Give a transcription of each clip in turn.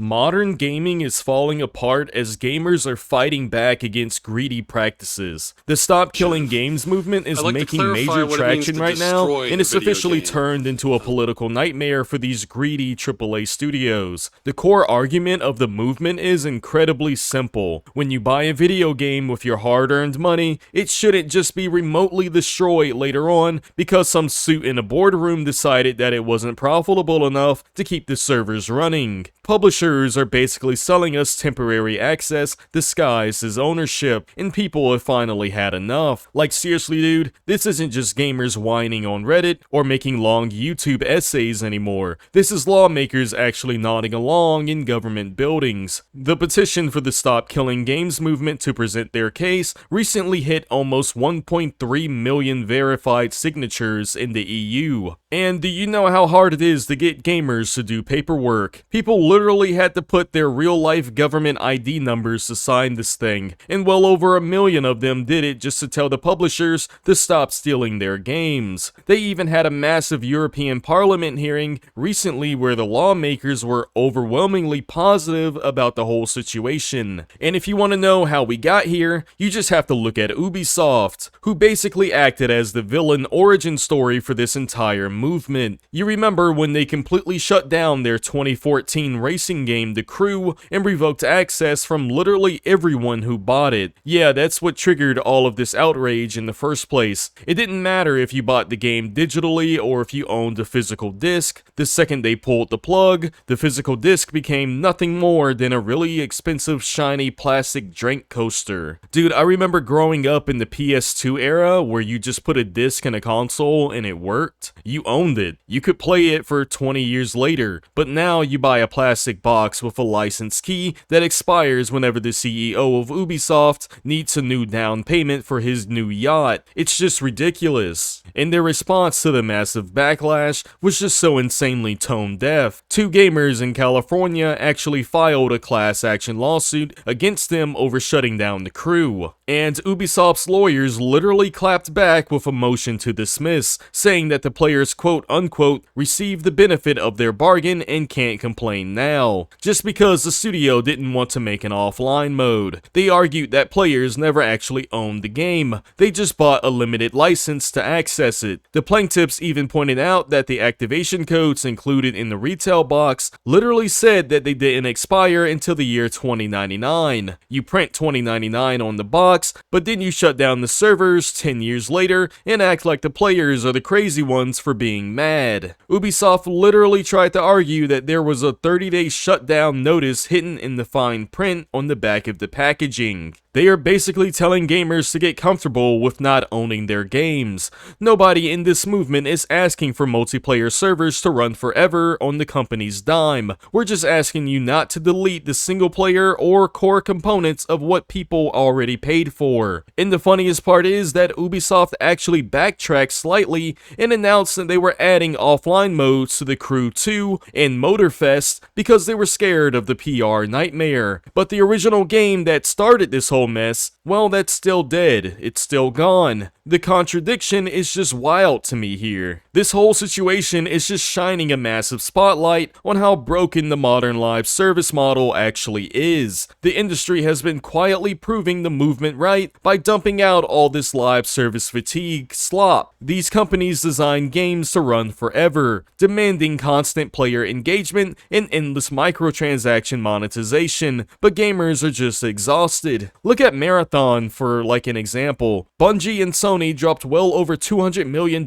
Modern gaming is falling apart as gamers are fighting back against greedy practices. The Stop Killing Games movement is making major traction right now, and it's officially turned into a political nightmare for these greedy AAA studios. The core argument of the movement is incredibly simple. When you buy a video game with your hard-earned money, it shouldn't just be remotely destroyed later on because some suit in a boardroom decided that it wasn't profitable enough to keep the servers running. Publishers are basically selling us temporary access disguised as ownership, and people have finally had enough. Like, seriously dude, this isn't just gamers whining on Reddit or making long YouTube essays anymore. This is lawmakers actually nodding along in government buildings. The petition for the Stop Killing Games movement to present their case recently hit almost 1.3 million verified signatures in the EU. And do you know how hard it is to get gamers to do paperwork? People literally had to put their real-life government ID numbers to sign this thing, and well over 1 million of them did it just to tell the publishers to stop stealing their games. They even had a massive European Parliament hearing recently where the lawmakers were overwhelmingly positive about the whole situation. And if you want to know how we got here, you just have to look at Ubisoft, who basically acted as the villain origin story for this entire movement. You remember when they completely shut down their 2014 racing game The Crew and revoked access from literally everyone who bought it. Yeah, that's what triggered all of this outrage in the first place. It didn't matter if you bought the game digitally or if you owned a physical disc. The second they pulled the plug, the physical disc became nothing more than a really expensive shiny plastic drink coaster. Dude, I remember growing up in the PS2 era where you just put a disc in a console and it worked. You owned it. You could play it for 20 years later, but now you buy a plastic box with a license key that expires whenever the CEO of Ubisoft needs a new down payment for his new yacht. It's just ridiculous. And their response to the massive backlash was just so insanely tone deaf. 2 gamers in California actually filed a class action lawsuit against them over shutting down The Crew. And Ubisoft's lawyers literally clapped back with a motion to dismiss, saying that the players quote-unquote received the benefit of their bargain and can't complain now, just because the studio didn't want to make an offline mode. They argued that players never actually owned the game, they just bought a limited license to access it. The plaintiffs even pointed out that the activation codes included in the retail box literally said that they didn't expire until the year 2099. You print 2099 on the box, but then you shut down the servers 10 years later and act like the players are the crazy ones for being mad. Ubisoft literally tried to argue that there was a 30-day shutdown notice hidden in the fine print on the back of the packaging. They are basically telling gamers to get comfortable with not owning their games. Nobody in this movement is asking for multiplayer servers to run forever on the company's dime. We're just asking you not to delete the single player or core components of what people already paid for. And the funniest part is that Ubisoft actually backtracked slightly and announced that they were adding offline modes to The Crew 2 and Motorfest because they were scared of the PR nightmare. But the original game that started this whole mess, well, that's still dead. It's still gone. The contradiction is just wild to me here. This whole situation is just shining a massive spotlight on how broken the modern live service model actually is. The industry has been quietly proving the movement right by dumping out all this live service fatigue slop. These companies design games to run forever, demanding constant player engagement and endless microtransaction monetization, but gamers are just exhausted. Look at Marathon for like an example. Bungie and Sony dropped well over $200 million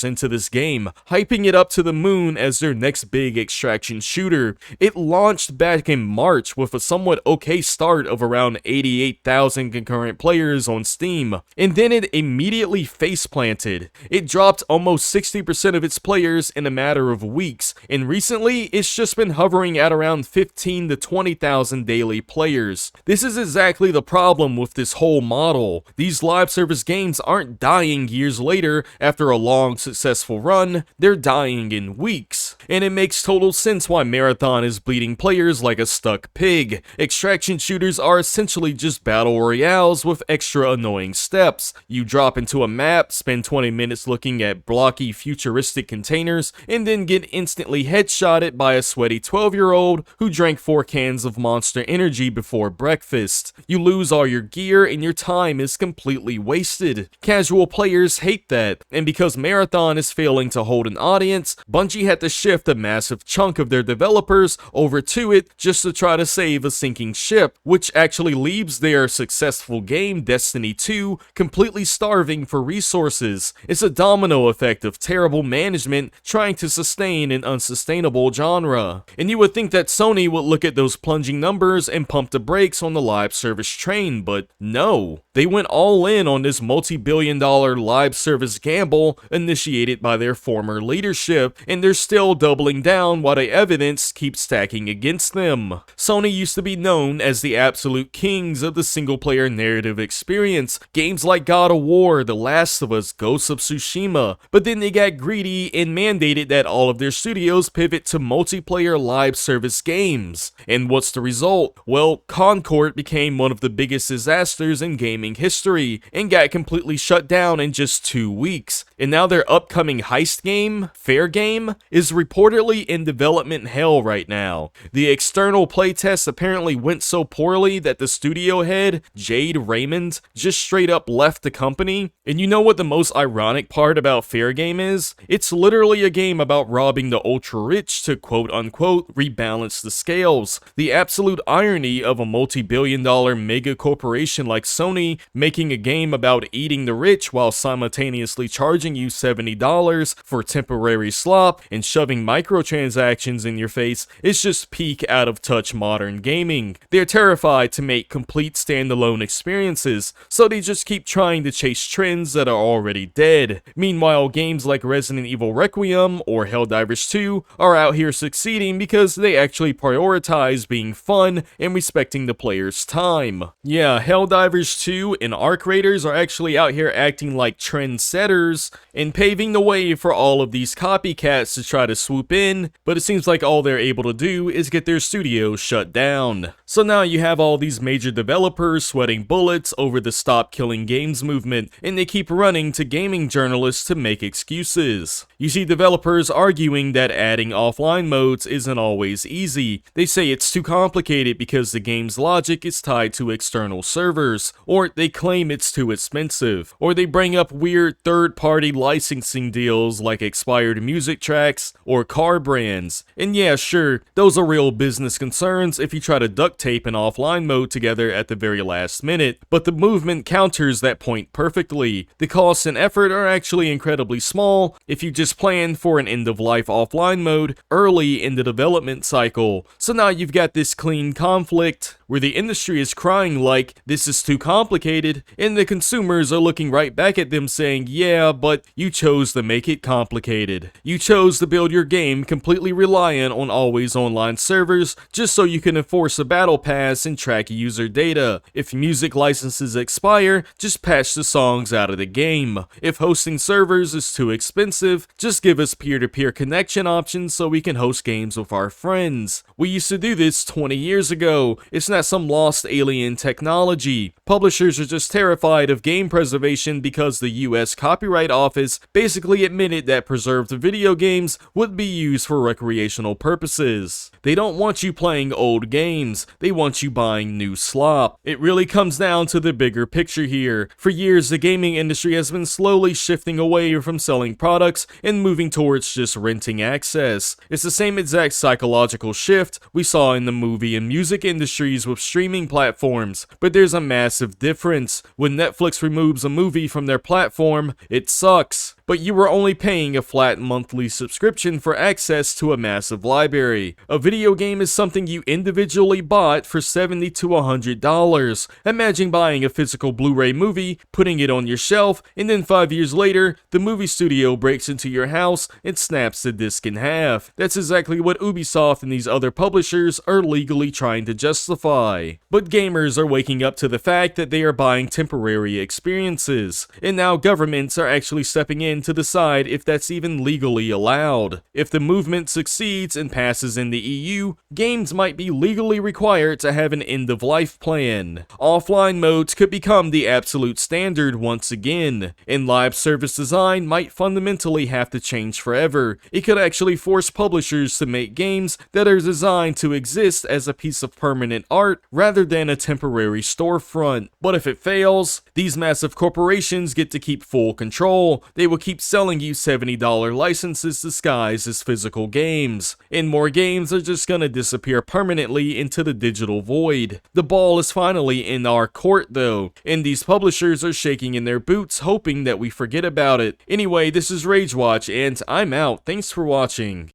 into this game, hyping it up to the moon as their next big extraction shooter. It launched back in March with a somewhat okay start of around 88,000 concurrent players on Steam, and then it immediately face-planted. It dropped almost 60% of its players in a matter of weeks, and recently it's just been hovering at around 15 to 20,000 daily players. This is exactly the problem with this whole model. These live service games aren't aren't dying years later after a long successful run, they're dying in weeks. And it makes total sense why Marathon is bleeding players like a stuck pig. Extraction shooters are essentially just battle royales with extra annoying steps. You drop into a map, spend 20 minutes looking at blocky futuristic containers, and then get instantly headshotted by a sweaty 12-year-old who drank 4 cans of Monster Energy before breakfast. You lose all your gear and your time is completely wasted. Casual players hate that, and because Marathon is failing to hold an audience, Bungie had to shift a massive chunk of their developers over to it just to try to save a sinking ship, which actually leaves their successful game Destiny 2 completely starving for resources. It's a domino effect of terrible management trying to sustain an unsustainable genre. And you would think that Sony would look at those plunging numbers and pump the brakes on the live service train, but no. They went all in on this multi-billion-dollar live service gamble initiated by their former leadership, and they're still doubling down while the evidence keeps stacking against them. Sony used to be known as the absolute kings of the single-player narrative experience, games like God of War, The Last of Us, Ghost of Tsushima, but then they got greedy and mandated that all of their studios pivot to multiplayer live service games. And what's the result? Well, Concord became one of the biggest disasters in gaming history and got completely shut down in just 2 weeks. And now their upcoming heist game, Fair Game, is reportedly in development hell right now. The external playtest apparently went so poorly that the studio head, Jade Raymond, just straight up left the company. And you know what the most ironic part about Fair Game is? It's literally a game about robbing the ultra rich to quote unquote rebalance the scales. The absolute irony of a multi-billion-dollar mega corporation like Sony making a game about eating the rich while simultaneously charging you $70 for temporary slop and shoving microtransactions in your face is just peak out of touch modern gaming. They're terrified to make complete standalone experiences, so they just keep trying to chase trends that are already dead. Meanwhile, games like Resident Evil Requiem or Helldivers 2 are out here succeeding because they actually prioritize being fun and respecting the player's time. Yeah, Helldivers 2 and Arc Raiders are actually out here acting like trendsetters and paving the way for all of these copycats to try to swoop in, but it seems like all they're able to do is get their studios shut down. So now you have all these major developers sweating bullets over the Stop Killing Games movement, and they keep running to gaming journalists to make excuses. You see developers arguing that adding offline modes isn't always easy. They say it's too complicated because the game's logic is tied to external servers, or they claim it's too expensive, or they bring up weird third-party licensing deals like expired music tracks or car brands. And yeah, sure, those are real business concerns if you try to duct tape an offline mode together at the very last minute, but the movement counters that point perfectly. The costs and effort are actually incredibly small if you just plan for an end-of-life offline mode early in the development cycle. So now you've got this clean conflict where the industry is crying like, this is too complicated, and the consumers are looking right back at them saying, yeah, but you chose to make it complicated. You chose to build your game completely reliant on always online servers just so you can enforce a battle pass and track user data. If music licenses expire, just patch the songs out of the game. If hosting servers is too expensive, just give us peer-to-peer connection options so we can host games with our friends. We used to do this 20 years ago. It's not some lost alien technology. Publishers are just terrified of game preservation because the US Copyright Office basically admitted that preserved video games would be used for recreational purposes. They don't want you playing old games, they want you buying new slop. It really comes down to the bigger picture here. For years, the gaming industry has been slowly shifting away from selling products and moving towards just renting access. It's the same exact psychological shift we saw in the movie and music industries with streaming platforms, but there's a massive difference. When Netflix removes a movie from their platform, it sucks. but you were only paying a flat monthly subscription for access to a massive library. A video game is something you individually bought for $70 to $100. Imagine buying a physical Blu-ray movie, putting it on your shelf, and then 5 years later, the movie studio breaks into your house and snaps the disc in half. That's exactly what Ubisoft and these other publishers are legally trying to justify. But gamers are waking up to the fact that they are buying temporary experiences, and now governments are actually stepping in to decide if that's even legally allowed. If the movement succeeds and passes in the EU, games might be legally required to have an end-of-life plan. Offline modes could become the absolute standard once again, and live service design might fundamentally have to change forever. It could actually force publishers to make games that are designed to exist as a piece of permanent art rather than a temporary storefront. But if it fails, these massive corporations get to keep full control. They will keep selling you $70 licenses disguised as physical games, and more games are just gonna disappear permanently into the digital void. The ball is finally in our court though, and these publishers are shaking in their boots hoping that we forget about it. Anyway, this is RageWatch, and I'm out. Thanks for watching.